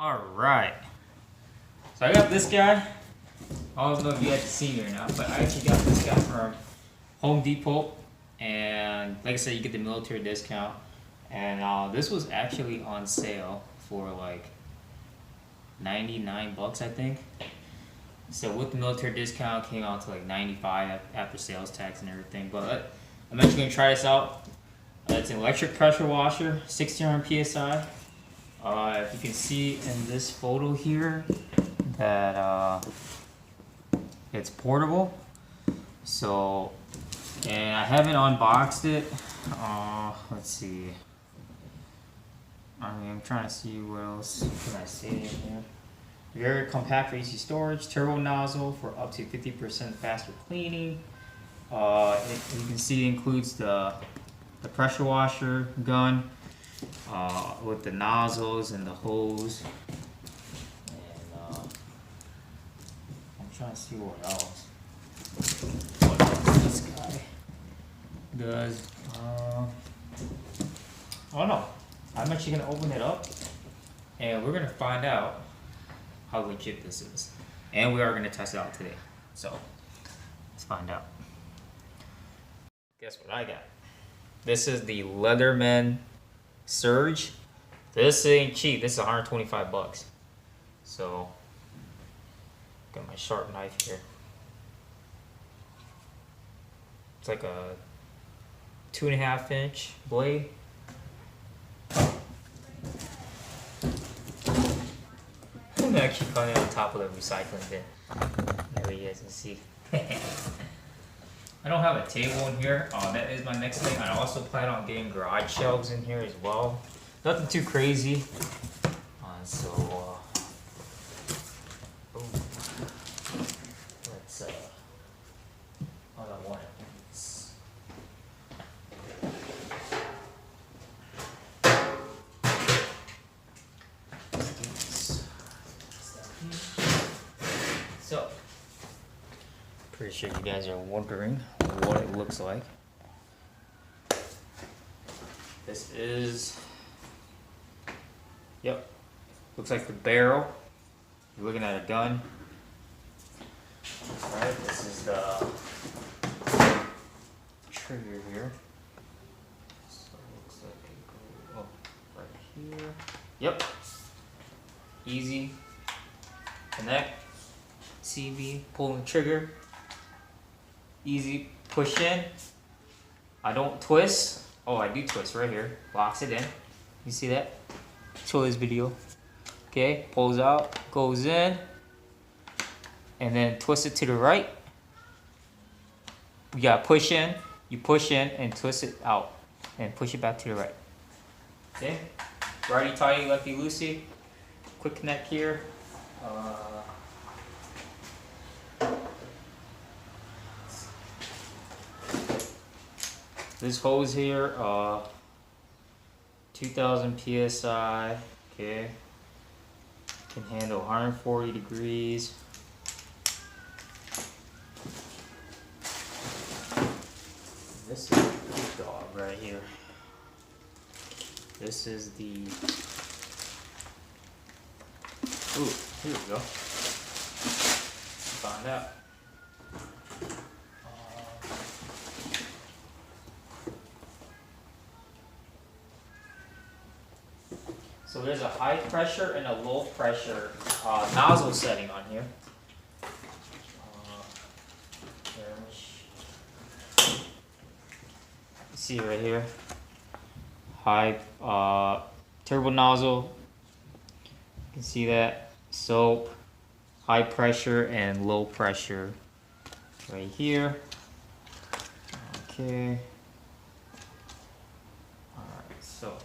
Alright. So I got this guy. I don't know if you guys can see me or not, but I actually got this guy from Home Depot. And like I said, you get the military discount. And this was actually on sale for like 99 bucks, I think. So with the military discount, it came out to like 95 after sales tax and everything. But I'm actually going to try this out. It's an electric pressure washer, 1600 psi. If you can see in this photo here that it's portable. So, and I haven't unboxed it. Let's see. I'm trying to see what else can I say in here. Very compact for easy storage, turbo nozzle for up to 50% faster cleaning. You can see it includes the pressure washer gun with the nozzles and the hose. And I'm trying to see what else. What else this guy does. Oh no. I'm actually going to open it up and we're going to find out how legit this is. And we are going to test it out today. So, let's find out. Guess what I got? This is the Leatherman Surge. This ain't cheap. This is 125 bucks. So, got my sharp knife here. It's like a 2.5 inch blade. I'm actually putting it on top of the recycling bin. There you guys can see. I don't have a table in here. That is my next thing. I also plan on getting garage shelves in here as well. Nothing too crazy. Let's hold on one. So, pretty sure you guys are wondering what it looks like. This is, yep, looks like the barrel. You're looking at a gun. Alright, this is the trigger here. So it looks like it goes right here. Yep, easy. Connect. CV, pulling trigger, easy push in. I don't twist. Oh, I do twist right here. Locks it in. You see that? Show this video. Okay, pulls out, goes in, and then twist it to the right. You gotta push in. You push in and twist it out, and push it back to the right. Okay, righty tighty, lefty loosey. Quick connect here. This hose here, 2000 psi, okay, can handle 140 degrees. This is the big dog right here. This is the, ooh, here we go. Find out. So there's a high pressure and a low pressure nozzle setting on here. See right here, high turbo nozzle. You can see that. Soap, high pressure and low pressure right here. Okay. All right, so.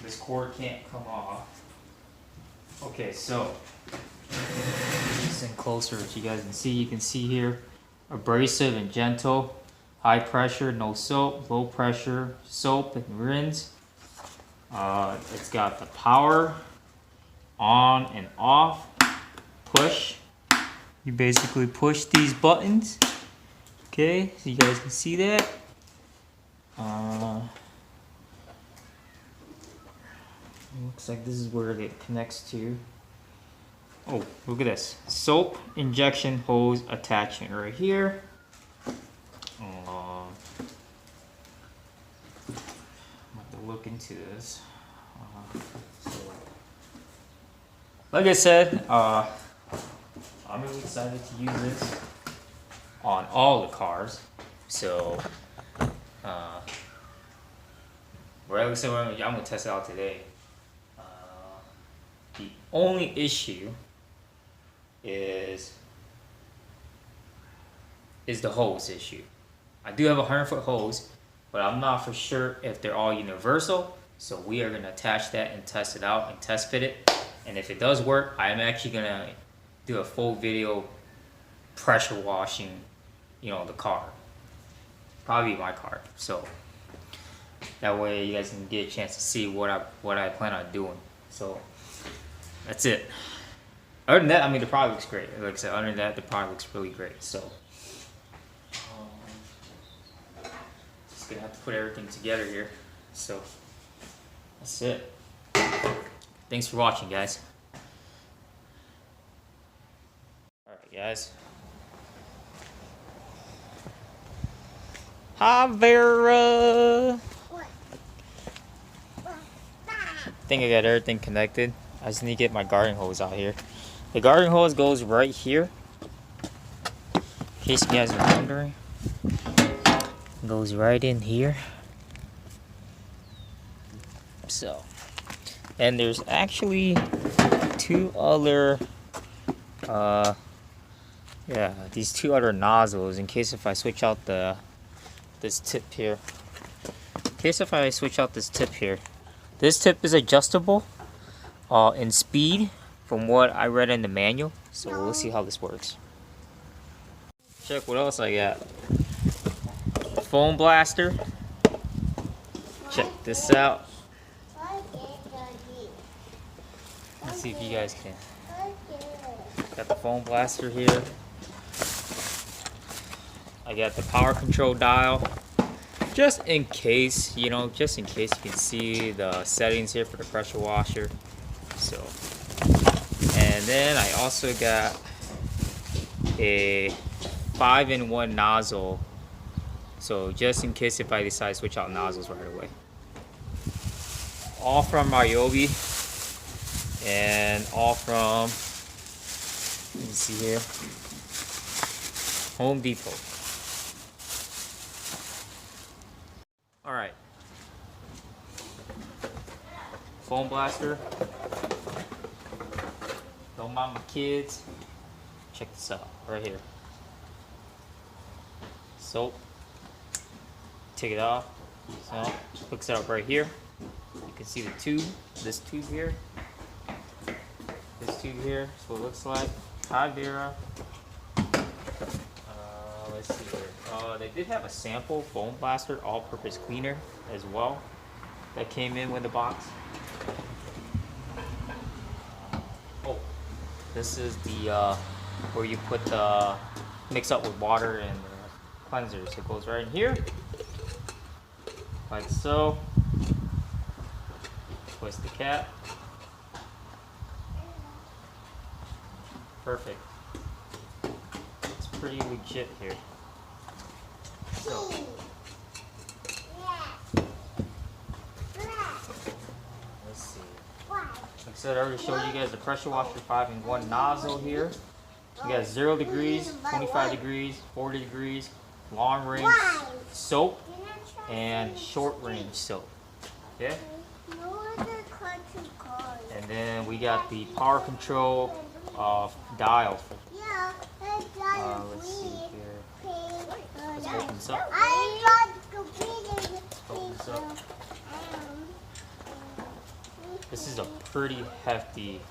This cord can't come off. Okay, so just in closer, as you guys can see, here, abrasive and gentle, high pressure, no soap, low pressure, soap and rinse. It's got the power, on and off, push. You basically push these buttons. Okay, so you guys can see that. Looks like this is where it connects to. Oh, look at this. Soap injection hose attachment right here. I'm have to look into this. So, like I said, I'm really excited to use this on all the cars. So, right, like I said, I'm gonna test it out today. The only issue is the hose issue. I do have a 100-foot hose, but I'm not for sure if they're all universal. So we are gonna attach that and test it out and test fit it. And if it does work, I'm actually gonna do a full video pressure washing, you know, the car. Probably my car. So that way you guys can get a chance to see what I plan on doing. So that's it. Other than that, I mean, the product looks great. Like I said, other than that, the product looks really great. So just gonna have to put everything together here. So that's it. Thanks for watching, guys. Alright, guys. Hi, Vera. I think I got everything connected. I just need to get my garden hose out here. The garden hose goes right here. In case you guys are wondering. It goes right in here. So, and there's actually two other these two other nozzles in case if I switch out this tip here. In case if I switch out this tip here. This tip is adjustable in speed from what I read in the manual. So we'll see how this works. Check what else I got. Foam blaster. Check this out. Let's see if you guys can. Got the foam blaster here. I got the power control dial. Just in case, you know, just in case you can see the settings here for the pressure washer. So, and then I also got a 5-in-1 nozzle. So just in case if I decide to switch out nozzles right away. All from Ryobi and all from, let me see here, Home Depot. All right, foam blaster. Don't mind my kids. Check this out right here. Soap. Take it off. So hooks it up right here. You can see the tube. This tube here. This tube here. That's what it looks like. Hi, Vera. Let's see here. They did have a sample foam blaster all-purpose cleaner as well that came in with the box. Oh, this is the where you put the mix up with water and cleansers. It goes right in here, like so. Twist the cap. Perfect. It's pretty legit here. So, let's see. Like I said, I already showed you guys the pressure washer 5-in-1 nozzle here. You got 0 degrees, 25 degrees, 40 degrees, long range soap, and short range soap. Okay? And then we got the power control dial. Let's see here. Let's open this up. Open this up. This is a pretty hefty.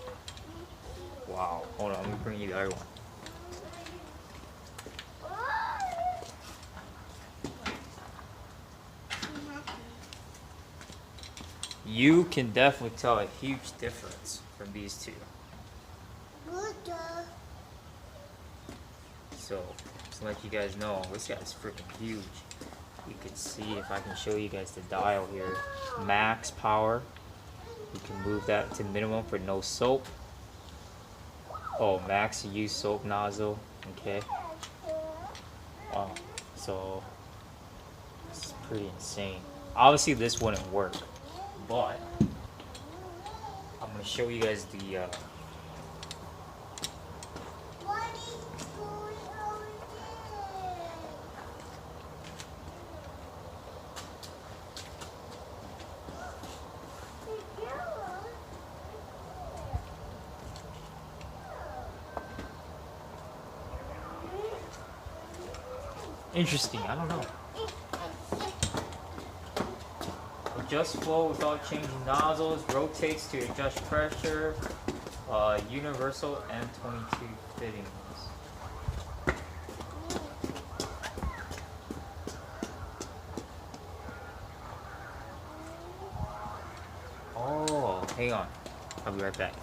Wow. Hold on, let me bring you the other one. You can definitely tell a huge difference from these two. So, just to let you guys know, this guy's freaking huge. You can see, if I can show you guys the dial here, max power. You can move that to minimum for no soap. Oh, max use soap nozzle. Okay. Wow. So it's pretty insane. Obviously this wouldn't work, but I'm gonna show you guys the interesting, I don't know. Adjust flow without changing nozzles, rotates to adjust pressure, universal M22 fittings. Oh, hang on, I'll be right back.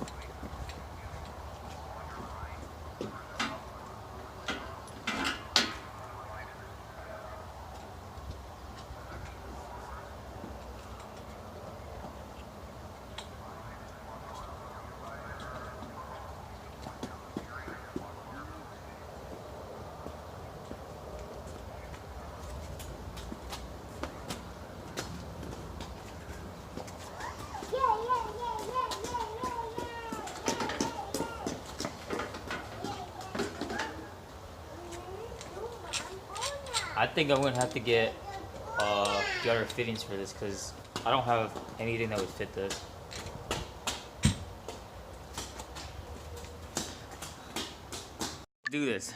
I think I'm gonna have to get the other fittings for this because I don't have anything that would fit this. Do this.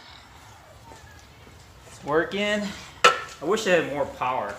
It's working. I wish I had more power.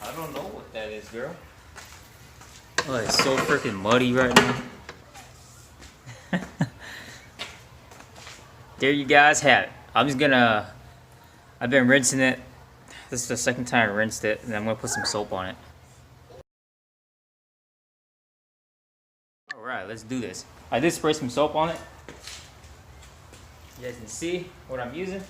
I don't know what that is, girl. Oh, it's so freaking muddy right now. There you guys have it. I've been rinsing it. This is the second time I rinsed it, and I'm gonna put some soap on it. Alright, let's do this. I did spray some soap on it. You guys can see what I'm using.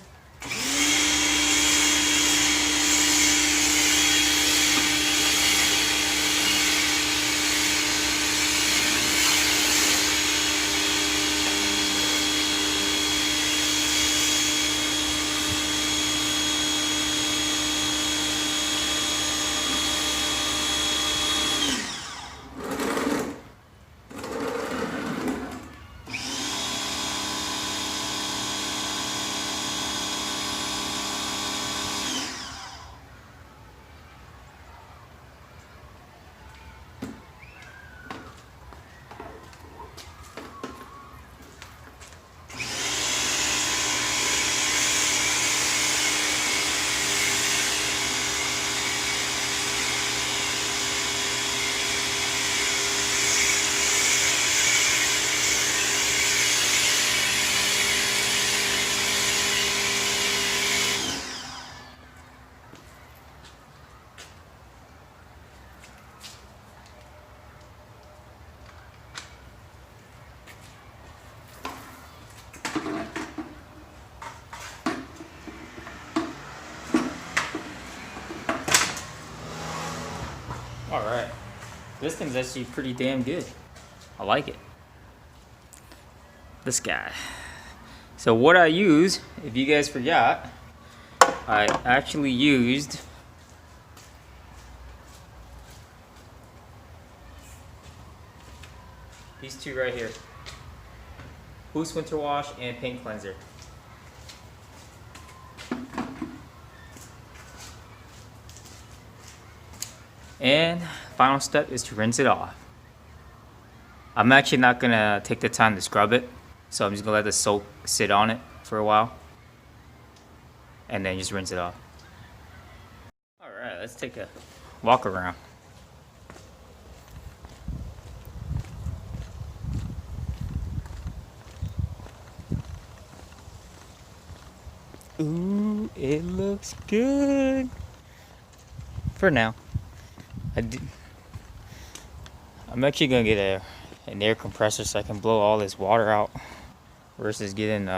Alright. This thing's actually pretty damn good. I like it. This guy. So what I use, if you guys forgot, I actually used these two right here. Boost Winter Wash and Paint Cleanser. And final step is to rinse it off. I'm actually not gonna take the time to scrub it, so I'm just gonna let the soap sit on it for a while, and then just rinse it off. All right, let's take a walk around. Ooh, it looks good. For now, I'm actually gonna get an air compressor so I can blow all this water out versus getting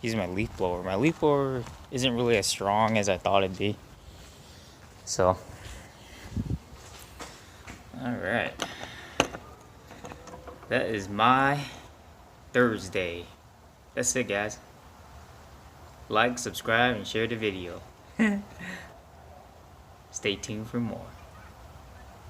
using my leaf blower. My leaf blower isn't really as strong as I thought it'd be. So, all right, that is my Thursday. That's it, guys. Like, subscribe, and share the video. Stay tuned for more.